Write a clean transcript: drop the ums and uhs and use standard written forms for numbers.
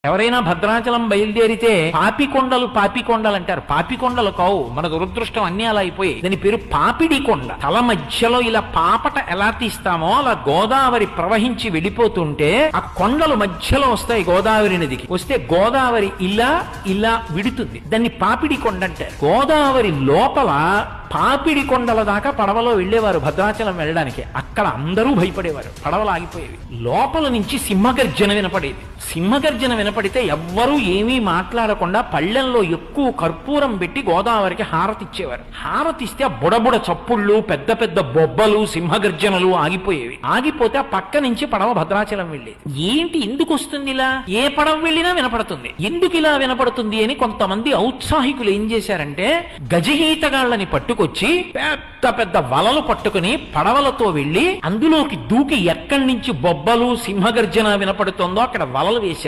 ఎవరైనా భద్రాచలం బయలుదేరితే పాపికొండలు అంటారు. పాపికొండలు కావు, మన దురదృష్టం అన్ని అలా అయిపోయి. దాని పేరు పాపిడి కొండ. తల మధ్యలో ఇలా పాపట ఎలా తీస్తామో అలా గోదావరి ప్రవహించి వెళ్ళిపోతుంటే ఆ కొండలు మధ్యలో వస్తాయి. గోదావరి నదికి వస్తే గోదావరి ఇలా ఇలా విడుతుంది. దాన్ని పాపిడి కొండ అంటారు. గోదావరి లోపల పాపిడి కొండల దాకా పడవలో వెళ్లేవారు భద్రాచలం వెళ్ళడానికి. అక్కడ అందరూ భయపడేవారు, పడవలు ఆగిపోయేవి. లోపల నుంచి సింహగర్జన వినపడేది. సింహగర్జన వినపడితే ఎవ్వరూ ఏమీ మాట్లాడకుండా పళ్ళెంలో ఎక్కువ కర్పూరం పెట్టి గోదావరికి హారతిచ్చేవారు. హారతిస్తే బుడబుడ చప్పుళ్ళు, పెద్ద పెద్ద బొబ్బలు, సింహగర్జనలు ఆగిపోయేవి. ఆగిపోతే ఆ పక్క నుంచి పడవ భద్రాచలం వెళ్ళేది. ఏంటి ఎందుకు వస్తుంది ఇలా? ఏ పడవ వెళ్ళినా వినపడుతుంది. ఎందుకు ఇలా వినపడుతుంది అని కొంతమంది ఔత్సాహికులు ఏం చేశారంటే గజహీతగాళ్ళని పట్టుకొచ్చి పెద్ద పెద్ద వలలు పట్టుకుని పడవలతో వెళ్లి అందులోకి దూకి ఎక్కడి నుంచి బొబ్బలు సింహగర్జన వినపడుతుందో అక్కడ వలలు వేశారు.